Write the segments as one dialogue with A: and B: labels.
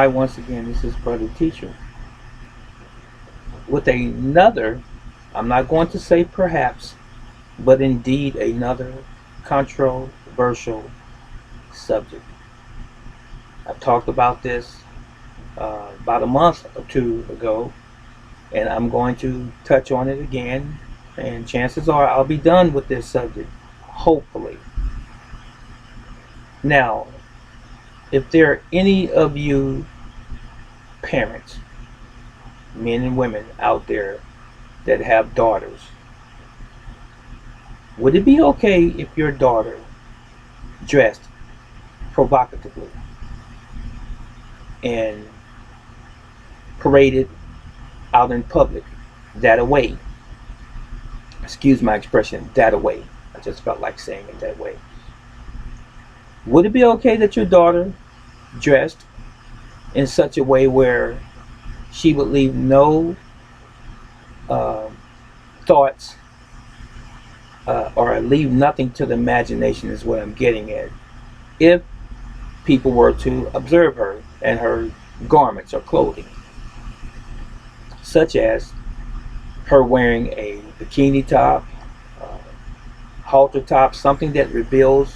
A: Hi, once again, this is Brother Teacher with another, I'm not going to say perhaps, but indeed another controversial subject. I talked about this about a month or two ago, and I'm going to touch on it again. And chances are I'll be done with this subject, hopefully. Now, if there are any of you parents, men and women out there that have daughters, would it be okay if your daughter dressed provocatively and paraded out in public that away? Excuse my expression, that away. I just felt like saying it that way. Would it be okay that your daughter dressed in such a way where she would leave no uh, thoughts or leave nothing to the imagination, is what I'm getting at, if people were to observe her and her garments or clothing, such as her wearing a bikini top, uh, halter top, something that reveals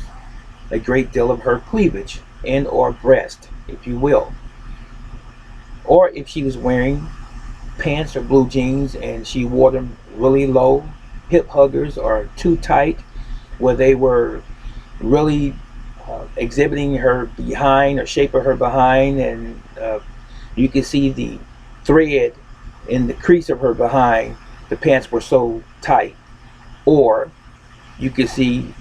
A: a great deal of her cleavage and or breast, if you will, or if she was wearing pants or blue jeans and she wore them really low, hip huggers, or too tight, where they were really exhibiting her behind or shape of her behind, and you can see the thread in the crease of her behind. The pants were so tight, or you could see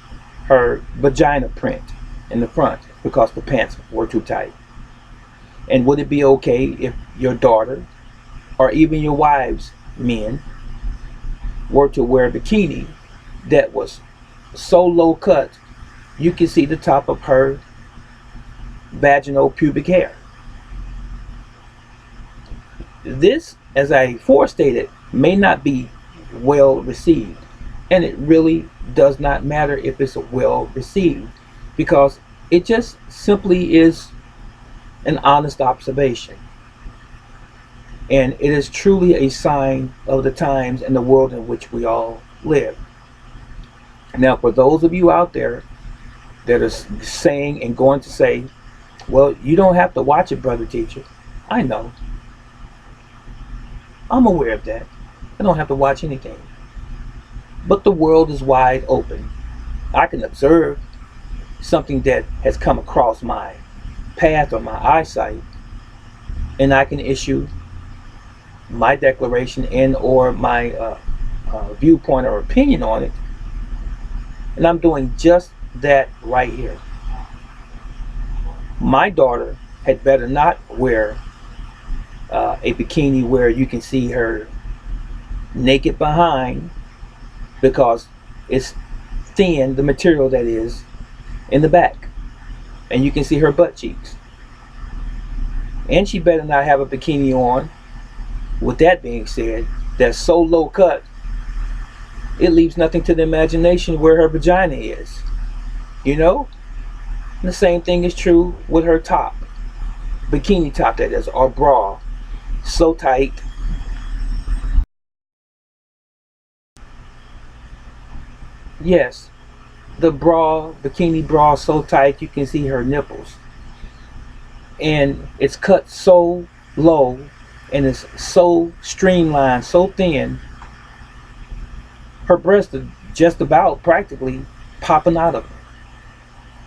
A: her vagina print in the front because the pants were too tight. And would it be okay if your daughter or even your wives, men, were to wear a bikini that was so low cut you can see the top of her vaginal pubic hair? This, as I forestated, may not be well received. And it really does not matter if it's well received, because it just simply is an honest observation. And it is truly a sign of the times and the world in which we all live. Now, for those of you out there that are saying and going to say, well, you don't have to watch it, Brother Teacher. I know. I'm aware of that. I don't have to watch anything. But the world is wide open. I can observe something that has come across my path or my eyesight, and I can issue my declaration and or my viewpoint or opinion on it. And I'm doing just that right here. My daughter had better not wear a bikini where you can see her naked behind, because it's thin, the material that is, in the back, and you can see her butt cheeks. And she better not have a bikini on, with that being said, that's so low cut it leaves nothing to the imagination where her vagina is. You know? And the same thing is true with her top, bikini top that is, or bra, so tight. Yes, the bra, bikini bra, so tight you can see her nipples, and it's cut so low and it's so streamlined, so thin, her breasts are just about practically popping out of her.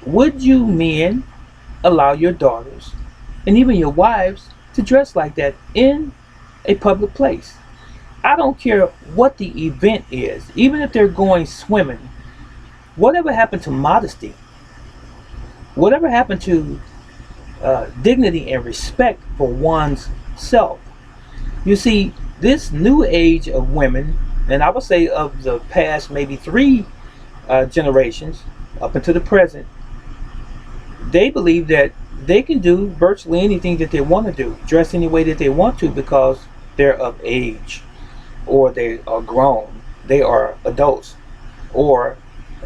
A: Would you men allow your daughters and even your wives to dress like that in a public place? I don't care what the event is, even if they're going swimming. Whatever happened to modesty? Whatever happened to dignity and respect for one's self? You see, this new age of women, and I would say of the past maybe three generations up until the present, they believe that they can do virtually anything that they want to do, dress any way that they want to, because they're of age, or they are grown, they are adults, or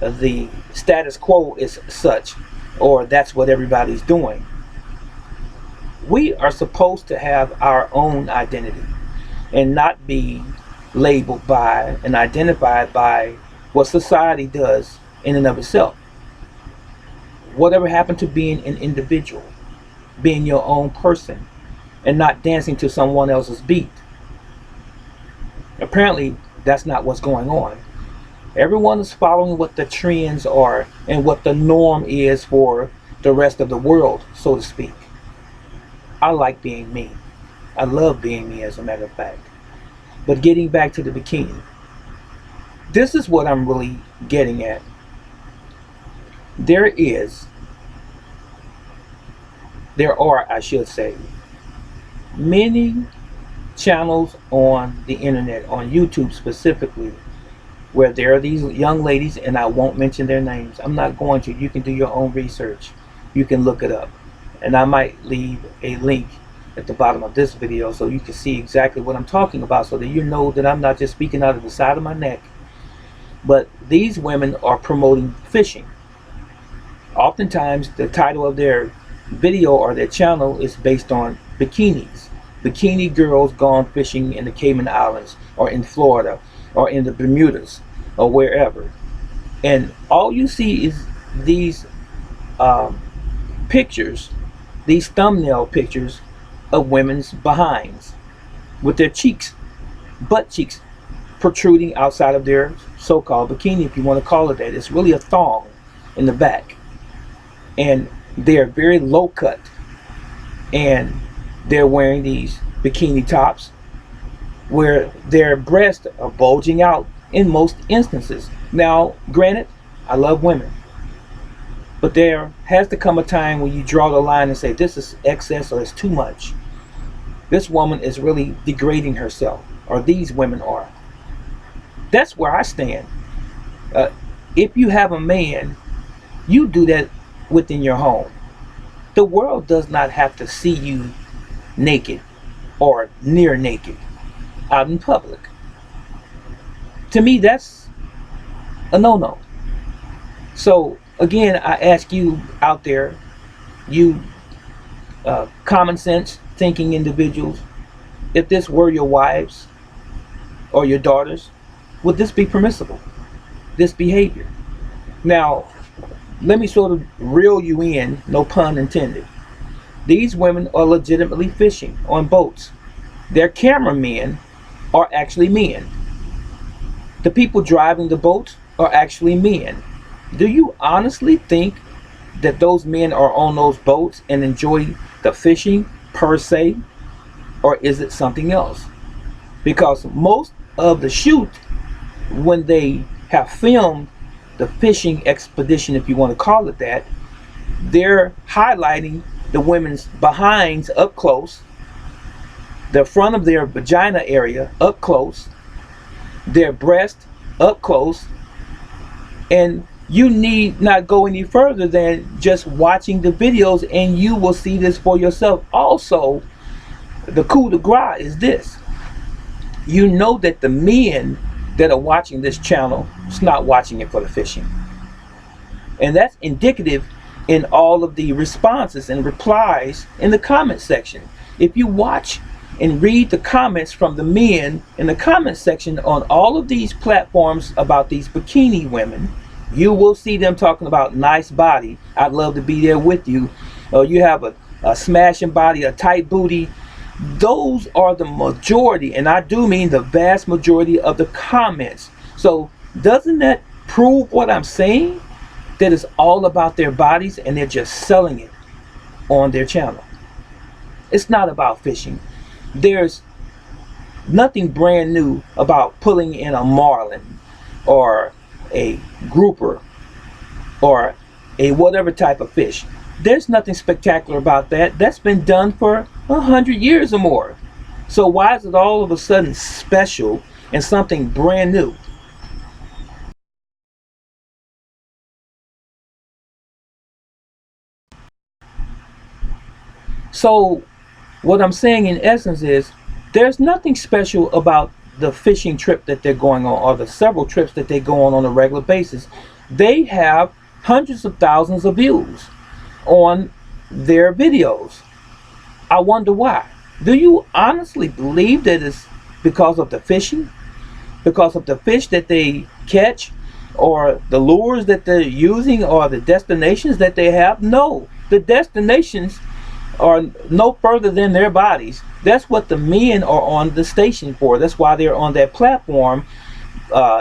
A: the status quo is such, or that's what everybody's doing. We are supposed to have our own identity and not be labeled by and identified by what society does in and of itself. Whatever happened to being an individual, being your own person, and not dancing to someone else's beat? Apparently, that's not what's going on. Everyone is following what the trends are and what the norm is for the rest of the world, so to speak. I like being me. I love being me, as a matter of fact. But getting back to the bikini, this is what I'm really getting at. There is, there are, I should say, many channels on the internet, on YouTube specifically, where there are these young ladies, and I won't mention their names. I'm not going to. You can do your own research. You can look it up. And I might leave a link at the bottom of this video so you can see exactly what I'm talking about, so that you know that I'm not just speaking out of the side of my neck. But these women are promoting fishing. Oftentimes, the title of their video or their channel is based on bikinis. Bikini girls gone fishing in the Cayman Islands or in Florida or in the Bermudas or wherever. And all you see is these pictures, these thumbnail pictures of women's behinds with their cheeks, butt cheeks, protruding outside of their so-called bikini, if you want to call it that. It's really a thong in the back. And they're very low cut. And they're wearing these bikini tops where their breasts are bulging out in most instances. Now, granted, I love women, but there has to come a time when you draw the line and say this is excess or it's too much. This woman is really degrading herself, or these women are. That's where I stand. If you have a man, you do that within your home. The world does not have to see you naked or near naked out in public. To me, that's a no-no. So again, I ask you out there, you common sense thinking individuals, if this were your wives or your daughters, would this be permissible, this behavior? Now, let me sort of reel you in, no pun intended. These women are legitimately fishing on boats. Their cameramen are actually men. The people driving the boats are actually men. Do you honestly think that those men are on those boats and enjoy the fishing per se? Or is it something else? Because most of the shoot, when they have filmed the fishing expedition, if you want to call it that, they're highlighting the women's behinds up close, the front of their vagina area up close, their breast up close, and you need not go any further than just watching the videos and you will see this for yourself. Also, the coup de grace is this. You know that the men that are watching this channel is not watching it for the fishing. And that's indicative in all of the responses and replies in the comment section. If you watch and read the comments from the men in the comment section on all of these platforms about these bikini women, you will see them talking about nice body. I'd love to be there with you. You have a smashing body, a tight booty. Those are the majority, and I do mean the vast majority of the comments. So doesn't that prove what I'm saying? That it's all about their bodies and they're just selling it on their channel. It's not about fishing. There's nothing brand new about pulling in a marlin or a grouper or a whatever type of fish. There's nothing spectacular about that. That's been done for 100 years or more. So why is it all of a sudden special and something brand new? So what I'm saying in essence is there's nothing special about the fishing trip that they're going on, or the several trips that they go on a regular basis. They have hundreds of thousands of views on their videos. I wonder why. Do you honestly believe that it's because of the fishing? Because of the fish that they catch? Or the lures that they're using? Or the destinations that they have? No. The destinations are no further than their bodies. That's what the men are on the station for. That's why they're on that platform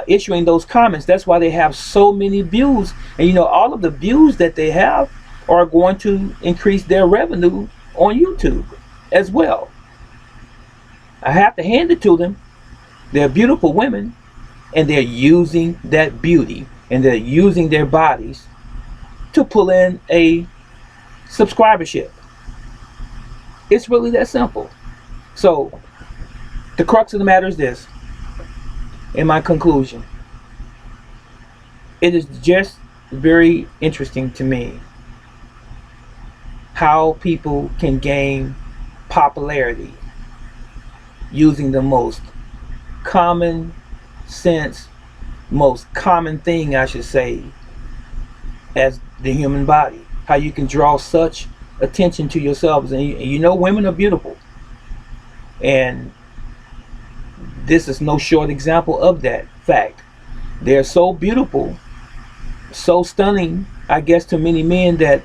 A: issuing those comments. That's why they have so many views. And you know, all of the views that they have are going to increase their revenue on YouTube as well. I have to hand it to them. They're beautiful women, and they're using that beauty and they're using their bodies to pull in a subscribership. It's really that simple. So, the crux of the matter is this, in my conclusion. It is just very interesting to me how people can gain popularity using the most common sense, most common thing, I should say, as the human body. How you can draw such attention to yourselves. And you know, women are beautiful. And this is no short example of that fact. They're so beautiful, so stunning, I guess, to many men that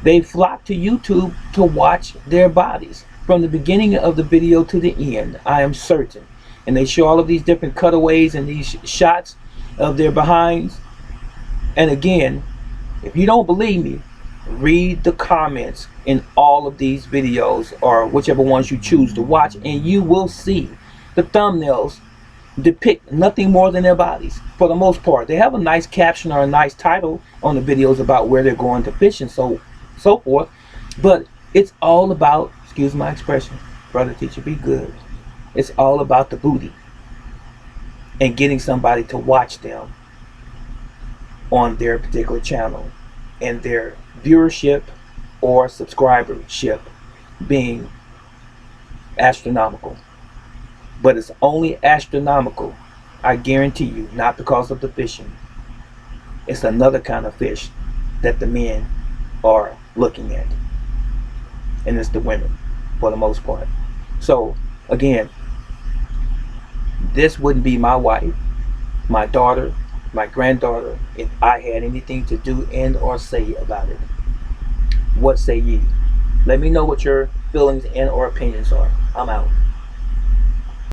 A: they flock to YouTube to watch their bodies from the beginning of the video to the end. I am certain. And they show all of these different cutaways and these shots of their behinds. And again, if you don't believe me, read the comments in all of these videos, or whichever ones you choose to watch, and you will see the thumbnails depict nothing more than their bodies for the most part. They have a nice caption or a nice title on the videos about where they're going to fish and so forth, but it's all about, excuse my expression, brother teacher, be good, it's all about the booty and getting somebody to watch them on their particular channel, and their viewership or subscribership being astronomical. But it's only astronomical, I guarantee you, not because of the fishing. It's another kind of fish that the men are looking at, and it's the women for the most part. So again, this wouldn't be my wife, my daughter, my granddaughter, if I had anything to do and or say about it. What say ye? Let me know what your feelings and or opinions are. I'm out.